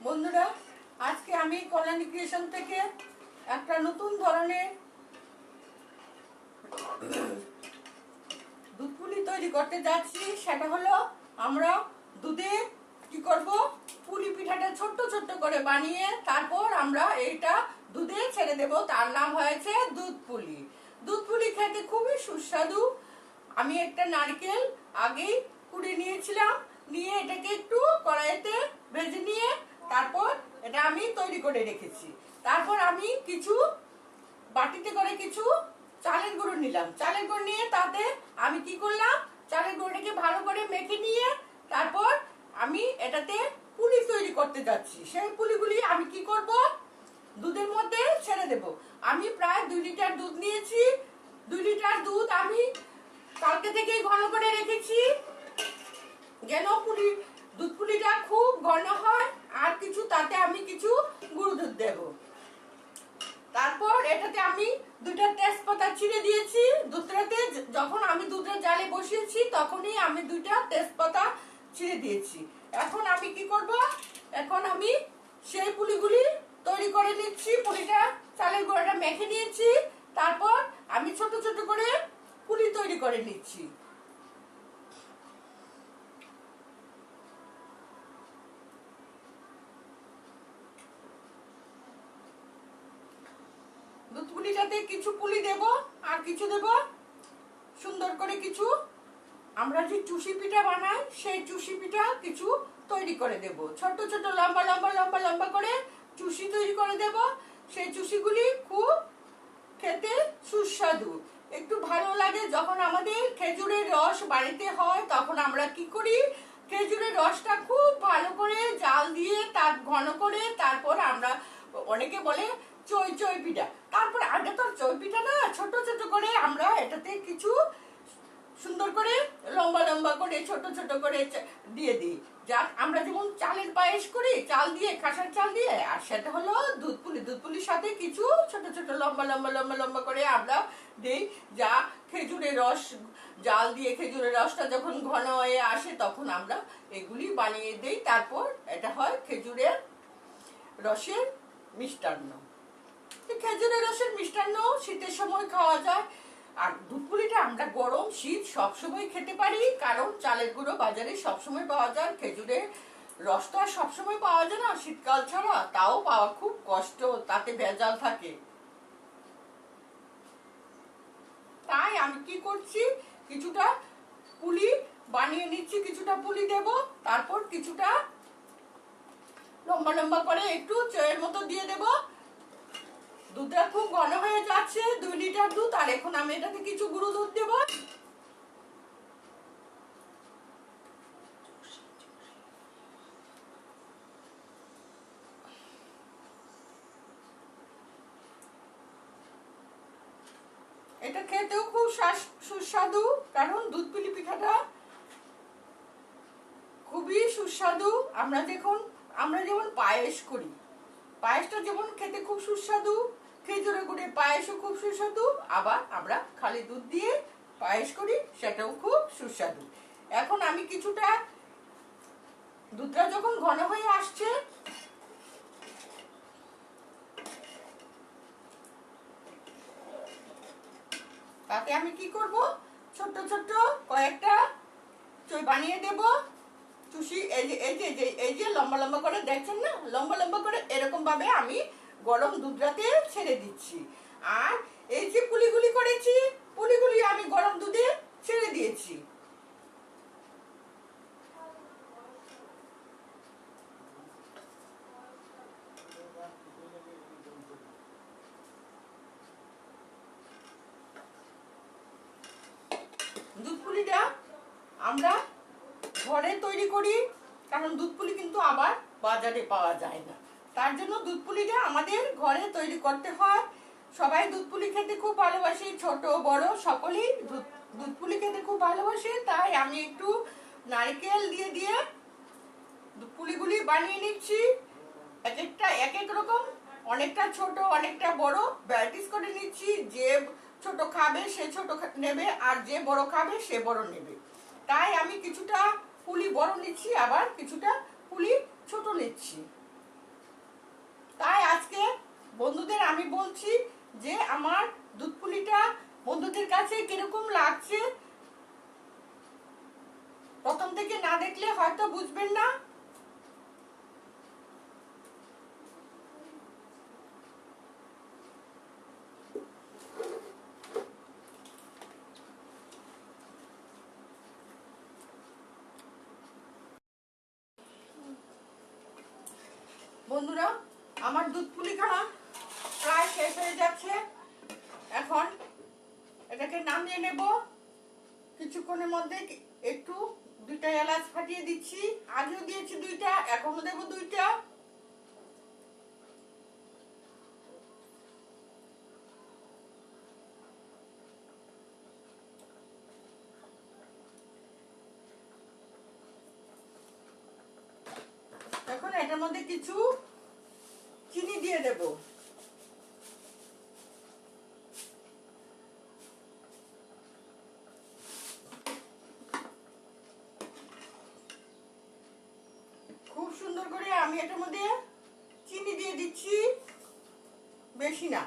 বন্ধুরা, আজকে আমি কল্যাণী ক্রিয়েশন থেকে একটা নতুন ধরনের দুধ পুলি তৈরি করতে যাচ্ছি। সেটা হলো আমরা দুধে কি করব, পুলি পিঠাটা ছোট্ট ছোট্ট করে বানিয়ে তারপর আমরা এইটা দুধে ছেড়ে দেব। তার নাম হয়েছে দুধ পুলি। দুধ পুলি খেতে খুবই সুস্বাদু। আমি একটা নারকেল আগেই কুড়িয়ে নিয়েছিলাম, নিয়ে এটাকে একটু কড়াইতে ভেজে নিয়ে তারপর এটা আমি তৈরি করে রেখেছি। তারপর আমি কিছু বাটিতে করে কিছু চালের গুঁড়ো নিলাম। চালের গুঁড়ো নিয়ে তাতে আমি কি করলাম, চালের গুঁড়োটাকে ভালো করে মেখে নিয়ে তারপর আমি এটাতে পুলি তৈরি করতে যাচ্ছি। সেই পুলিগুলি আমি কি করব, দুধের মধ্যে ছেড়ে দেব। আমি প্রায় 2 লিটার দুধ নিয়েছি। 2 লিটার দুধ আমি কালকে থেকে ঘন করে রেখেছি, যেন দুধ পুলিটা খুব ঘন হয়। আর কিছু তাতে আমি কিছু গুঁড়ো দুধ দেব। তারপর এটাতে আমি 2টা তেজপাতা ছিঁড়ে দিয়েছি। দুধটাতে যখন আমি দুধের জালে বসিয়েছি তখনই আমি 2টা তেজপাতা ছিঁড়ে দিয়েছি। এখন আমি কি করব, এখন আমি সেই পুলিগুলি তৈরি করে নিচ্ছি। পুলিটা চালের গুঁড়োটা মেখে নিয়েছি, তারপর আমি ছোট ছোট করে পুলি তৈরি করে নিচ্ছি। দুধ পুলিটাতে কিছু পুলি দেব আর কিছু দেব সুন্দর করে কিছু আমরা যে চুষি পিঠা বানাই সেই চুষি পিঠা কিছু তৈরি করে দেব। ছোট ছোট লম্বা লম্বা লম্বা লম্বা করে চুষি তৈরি করে দেব। সেই চুষিগুলি খুব খেতে সুস্বাদু, একটু ভালো লাগে। যখন আমাদের খেজুরের রস বাড়িতে হয় তখন আমরা কি করি, খেজুরের রসটা খুব ভালো করে জাল দিয়ে তার ঘন করে তারপর আমরা, অনেকে বলে চই চই পিঠা, তারপর আগে তো চই পিঠা না, ছোট ছোট করে আমরা এটাতে কিছু সুন্দর করে লম্বা লম্বা করে ছোট ছোট করে দিয়ে দিই। যা আমরা যেমন চালের পায়েস করি চাল দিয়ে, খাসার চাল দিয়ে, আর সেটা হলো দুধ পুলি। দুধ পুলির সাথে কিছু ছোট ছোট লম্বা লম্বা লম্বা লম্বা করে আমরা দিই। যা খেজুরের রস জাল দিয়ে খেজুরের রসটা যখন ঘন হয়ে আসে তখন আমরা এগুলি বানিয়ে দিই। তারপর এটা হয় খেজুরের রসের মিষ্টান্ন। খেজুরের রসের মিষ্টান্ন শীতের সময় খাওয়া যায়। আর দুধ পুলিটা আমরা গরম শীত সবসময় খেতে পারি, কারণ চালের গুঁড়ো বাজারে সবসময় পাওয়া যায়। খেজুরের রস তো আর সবসময় পাওয়া যায় না, শীতকাল ছাড়া তাও পাওয়া খুব কষ্ট, তাতে ভেজাল থাকে। তাই আমি কি করছি, কিছুটা পুলি বানিয়ে নিচ্ছি, কিছুটা পুলি দেব, তারপর কিছুটা লম্বা লম্বা করে একটু চয়ের মতো দিয়ে দেব। দুধটা খুব ঘন হয়ে যাচ্ছে, 2 লিটার দুধ। আর এখন আমি এটাতে কিছু গুঁড়ো দুধ দেব। এটা খেতেও খুব সুস্বাদু, কারণ দুধ পুলি পিঠাটা খুবই সুস্বাদু। আমরা যেমন পায়েস করি, পায়েসটা যেমন খেতে খুব সুস্বাদু, খেজুরের গুড়ের পায়েসও খুব সুস্বাদু, আবার আমরা খালি দুধ দিয়ে পায়েস করি সেটাও খুব সুস্বাদু। এখন আমি কিছুটা দুধটা যখন ঘন হয়ে আসছে তাতে আমি কি করব, ছোট্ট ছোট্ট কয়েকটা চই বানিয়ে দেব। চুষি এই যে লম্বা লম্বা করে দেখছেন না, লম্বা লম্বা করে এরকম ভাবে আমি গরম দুধটাতে ছেড়ে দিচ্ছি। আর এই যে পুলিগুলি করেছি, পুলিগুলি আমি গরম দুধে ছেড়ে দিয়েছি। দুধ পুলিটা আমরা ঘরে তৈরি করি, কারণ দুধ পুলি কিন্তু আবার বাজারে পাওয়া যায় না। তার জন্য দুধ পুলিটা আমাদের ঘরে তৈরি করতে হয়। সবাই দুধ পুলি খেতে খুব ভালোবাসে, ছোট বড় সকলেই দুধ পুলি খেতে খুব ভালোবাসে। তাই আমি একটু নারকেল দিয়ে দিয়ে দুধ পুলিগুলি বানিয়ে নিচ্ছি। এক একটা এক এক রকম, অনেকটা ছোট অনেকটা বড় ভ্যারাইটিস করে নিচ্ছি। যে ছোট খাবে সে ছোট নেবে, আর যে বড় খাবে সে বড় নেবে। তাই আমি কিছুটা পুলি বড় নিচ্ছি, আবার কিছুটা পুলি ছোট নিচ্ছি। বলছি যে আমার দুধ পুলিটা বন্ধুদের কাছে কিরকম লাগছে। প্রথম থেকে না দেখলে হয়তো বুঝবেন না। বন্ধুরা, আমার দুধ পুলিখানা প্রায় শেষ হয়ে যাচ্ছে। এখন এটাকে নামিয়ে নেব। কিছুক্ষণের মধ্যে একটু 2টা এলাচ ফাটিয়ে দিচ্ছি। আগেও দিয়েছি 2টা, এখনো দেবো 2টা। এখন এটার মধ্যে কিছু চিনি দিয়ে দেব। খুব সুন্দর করে আমি এটার মধ্যে চিনি দিয়ে দিচ্ছি, বেশি না,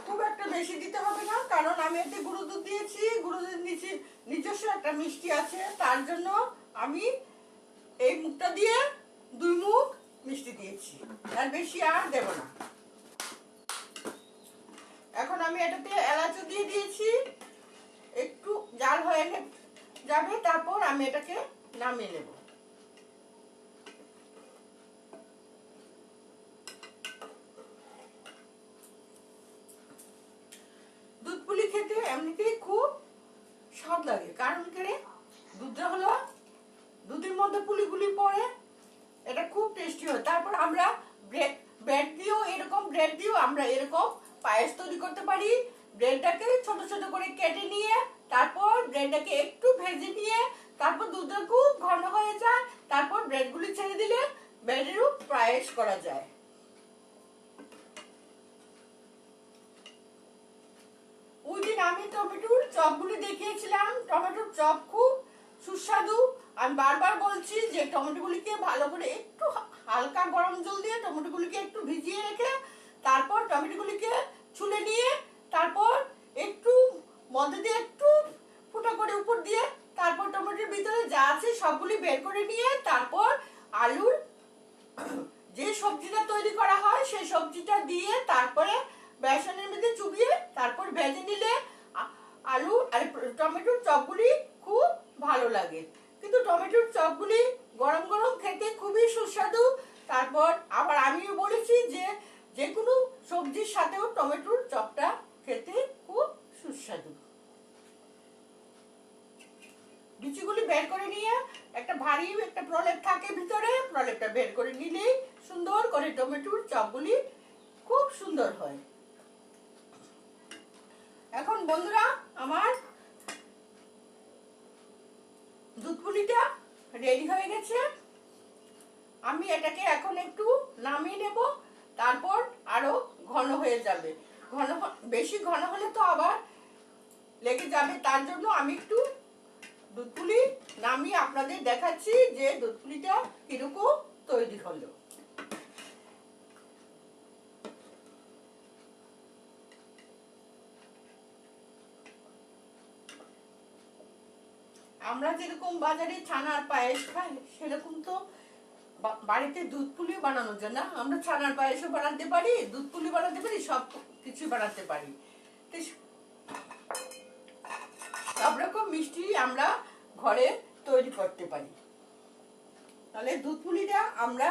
খুব একটা বেশি দিতে হবে না, কারণ আমি এতে গুঁড়ো দুধ দিয়েছি। গুঁড়ো দুধ নিচে নিজস্ব একটা মিষ্টি আছে, তার জন্য আমি এই মুখটা দিয়ে 2 মুখ মিষ্টি দিয়েছি, আর বেশি আর দেব না। এখন আমি এটাতে এলাচও দিয়ে দিয়েছি, একটু জাল হয়ে যাবে, তারপর আমি এটাকে নামিয়ে নেব। দুধ পুলি খেতে এমনিতেই খুব স্বাদ লাগে, কারণ কেড়ে দুধটা হলো দুধের মধ্যে পুলিগুলি পড়ে, এটা খুব টেস্টি হয়। তারপর আমরা ব্রেড দিয়েও আমরা এরকম পায়েস তৈরি করতে পারি। ব্রেডটাকে ছোট ছোট করে কেটে নিয়ে তারপর ব্রেডটাকে একটু ভেজে নিয়ে তারপর দুধটা খুব ঘন হয়ে যায়, তারপর ব্রেডগুলি ছেড়ে দিলে ব্রেডেরও পায়েস করা যায়। ওই দিন আমি টমেটোর চপগুলি দেখিয়েছিলাম, টমেটোর চপ খুব সুস্বাদু। আমি বারবার বলছি যে টমেটোগুলিকে ভালো করে একটু হালকা গরম জল দিয়ে টমেটোগুলিকে একটু ভিজিয়ে রেখে তারপর টমেটোগুলিকে ছুলে নিয়ে তারপর একটু মধ্যে দিয়ে একটু ফুটা করে উপর দিয়ে তারপর টমেটোর ভিতরে যা আছে সবগুলি বের করে নিয়ে তারপর আলুর যে সবজিটা তৈরি করা হয় সেই সবজিটা দিয়ে তারপরে বেসনের মধ্যে চুবিয়ে তারপর ভেজে নিলে আলু আর টমেটোর চপগুলি খুব ভালো লাগে। কিন্তু টমেটোর চপগুলি গরম গরম খেতে খুবই সুস্বাদু। তারপর আবার আমিও বলেছি যে যে কোনো সবজির সাথেও টমেটোর চপটা খেতে খুব সুস্বাদু। বিচিগুলি বের করে নিয়ে একটা ভারী একটা প্রলেপ থাকে ভিতরে, প্রলেপটা বের করে নিলেই সুন্দর করে টমেটোর চপগুলি খুব সুন্দর হয়। এখন বন্ধুরা, আমার দুধ পুলিটা রেডি হয়ে গেছে। আমি এটাকে এখন একটু নামিয়ে নেব, তারপর আরো ঘন হয়ে যাবে। বেশি ঘন হলে তো আবার লেগে যাবে, তার জন্য আমি একটু দুধ পুলি নামিয়ে আপনাদের দেখাচ্ছি যে দুধ পুলিটা কিরকম তৈরি হলো। আমরা যেরকম বাজারে ছানার পায়েস খাই সেরকম তো বাড়িতে দুধ পুলি বানানো যায় না। আমরা ছানার পায়েসও বানাতে পারি, দুধ পুলি বানাতে পারি, সব কিছু বানাতে পারি। সব রকম মিষ্টি আমরা ঘরে তৈরি করতে পারি। তাহলে দুধ পুলিটা আমরা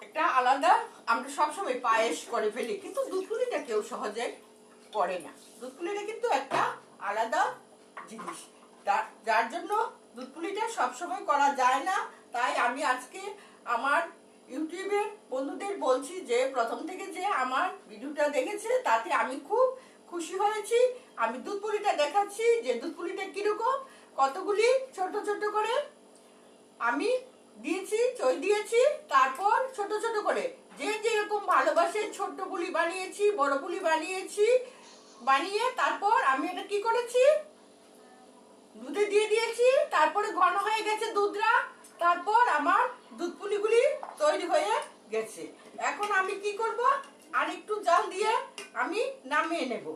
একটা আলাদা, আমরা সবসময় পায়েস করে ফেলি, কিন্তু দুধ পুলিটা কেউ সহজে করে না। দুধ পুলিটা কিন্তু একটা আলাদা জিনিস, যার জন্য দুধ পুলিটা সবসময় করা যায় না। তাই আমি আজকে আমার ইউটিউবের বন্ধুদের বলছি যে প্রথম থেকে যে আমার ভিডিওটা দেখেছে তাতে আমি খুব খুশি হয়েছি। আমি দুধ পুলিটা দেখাচ্ছি যে দুধ পুলিটা কিরকম, কতগুলি ছোট ছোট করে আমি দিয়েছি, চই দিয়েছি, তারপর ছোট ছোট করে যে যেরকম ভালোবাসে ছোট্ট পুলি বানিয়েছি, বড় পুলি বানিয়েছি, বানিয়ে তারপর আমি এটা কি করেছি, দুধে দিয়ে দিয়েছি, তারপরে ঘন হয়ে গেছে দুধটা, তারপর আমার দুধ পুলিগুলি তৈরি হয়ে গেছে। এখন এখন আমি কি করব, আর একটু জাল দিয়ে আমি নামিয়ে নেব।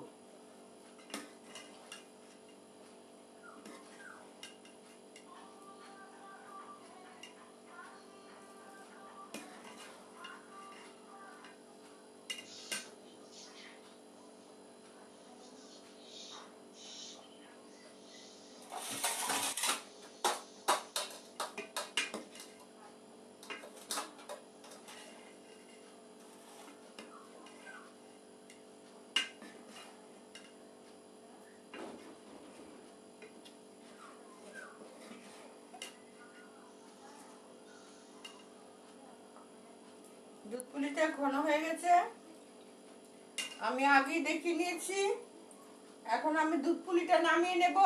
দুধ পুলিটা ঘন হয়ে গেছে, আমি আগেই দেখিয়ে নিয়েছি। এখন আমি দুধ পুলিটা নামিয়ে নেব।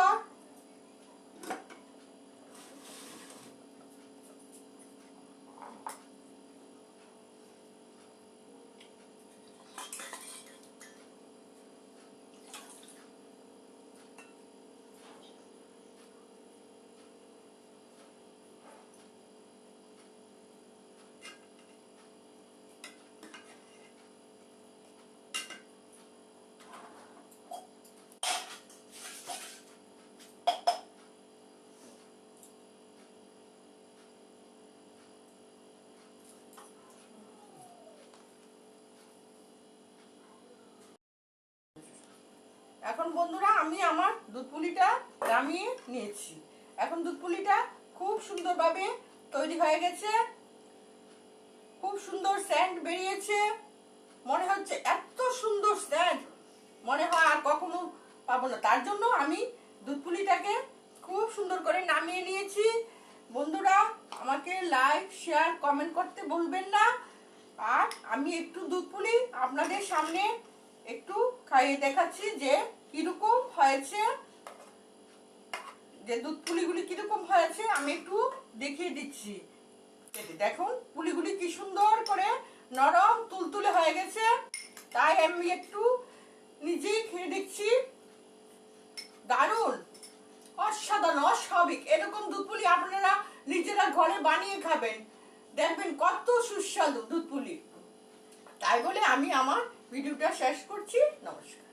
এখন বন্ধুরা আমি আমার দুধ পুলিটা নামিয়ে নিয়েছি। এখন দুধ পুলিটা খুব সুন্দরভাবে তৈরি হয়ে গেছে, খুব সুন্দর সেন্ট বেরিয়েছে। মনে হচ্ছে এত সুন্দর সেন্ট মনে হয় আর কখনো পাবো না। তার জন্য আমি দুধ পুলিটাকে খুব সুন্দর করে নামিয়ে নিয়েছি। বন্ধুরা আমাকে লাইক শেয়ার কমেন্ট করতে ভুলবেন না। আর আমি একটু দুধ পুলি আপনাদের সামনে একটু খাইয়ে দেখাচ্ছি যে কিরকম হয়েছে, যে দুধ পুলিগুলি কিরকম হয়েছে আমি একটু দেখিয়ে দিচ্ছি। দেখুন পুলিগুলি কি সুন্দর করে নরম তুলতুলে হয়ে গেছে। তাই আমি একটু নিজেই খেয়ে দেখছি। দারুণ, অসাধারণ, অস্বাভাবিক। এরকম দুধ পুলি আপনারা নিজেরা ঘরে বানিয়ে খাবেন, দেখবেন কত সুস্বাদু দুধ পুলি। তাই বলে আমি আমার ভিডিওটা শেষ করছি। নমস্কার।